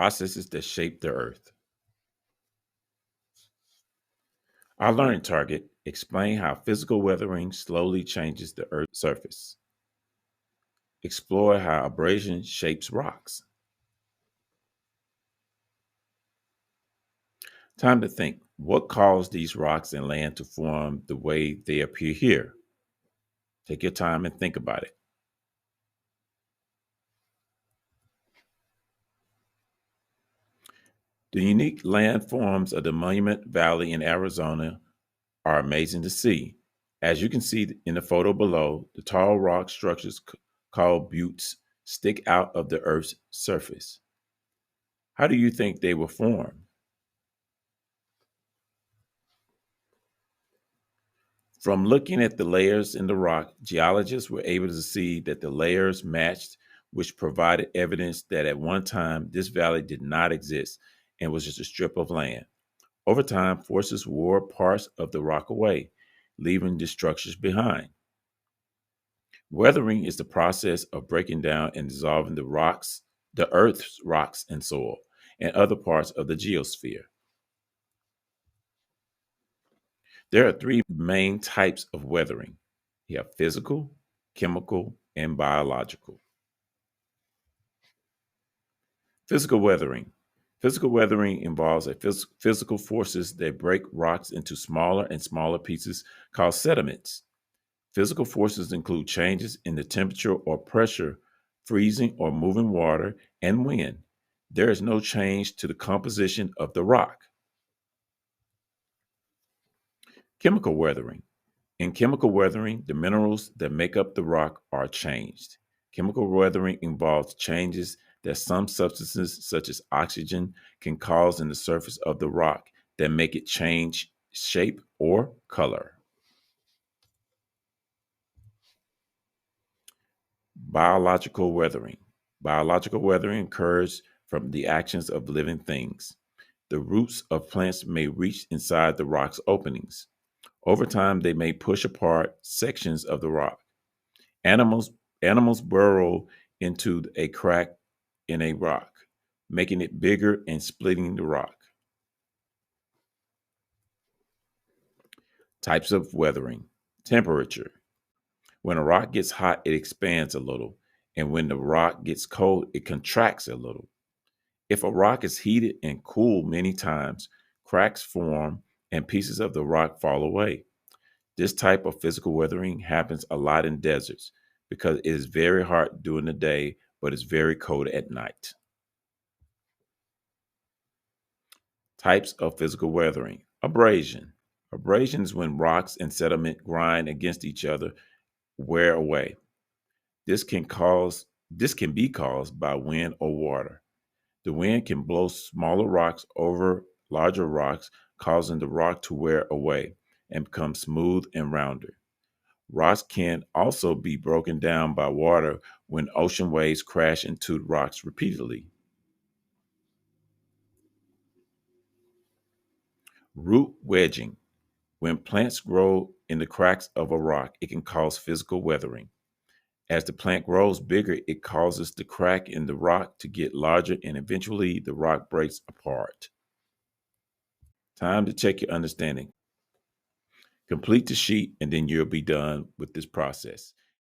processes that shape the earth. Our learning target: explain how physical weathering slowly changes the earth's surface. Explore how abrasion shapes rocks. Time to think: what caused these rocks and land to form the way they appear here? Take your time and think about it. The unique landforms of the Monument Valley in Arizona are amazing to see. As you can see in the photo below, the tall rock structures called buttes stick out of the Earth's surface. How do you think they were formed? From looking at the layers in the rock, geologists were able to see that the layers matched, which provided evidence that at one time this valley did not exist and was just a strip of land. Over time, forces wore parts of the rock away, leaving the structures behind. Weathering is the process of breaking down and dissolving the Earth's rocks and soil, and other parts of the geosphere. There are three main types of weathering: you have physical, chemical, and biological. Physical weathering. Physical weathering involves physical forces that break rocks into smaller and smaller pieces called sediments. Physical forces include changes in the temperature or pressure, freezing or moving water, and wind. There is no change to the composition of the rock. Chemical weathering. In chemical weathering, the minerals that make up the rock are changed. Chemical weathering involves changes that some substances, such as oxygen, can cause in the surface of the rock that make it change shape or color. Biological weathering. Biological weathering occurs from the actions of living things. The roots of plants may reach inside the rock's openings. Over time, they may push apart sections of the rock. Animals Animals burrow into a crack in a rock, making it bigger and splitting the rock. Types of weathering. Temperature. When a rock gets hot, it expands a little, and when the rock gets cold, it contracts a little. If a rock is heated and cooled many times, cracks form and pieces of the rock fall away. This type of physical weathering happens a lot in deserts because it is very hot during the day, but it's very cold at night. Types of physical weathering. Abrasion. Abrasion is when rocks and sediment grind against each other, wear away. This can cause this can be caused by wind or water. The wind can blow smaller rocks over larger rocks, causing the rock to wear away and become smooth and rounder. Rocks can also be broken down by water when ocean waves crash into rocks repeatedly. Root wedging. When plants grow in the cracks of a rock, it can cause physical weathering. As the plant grows bigger, it causes the crack in the rock to get larger and eventually the rock breaks apart. Time to check your understanding. Complete the sheet and then you'll be done with this process.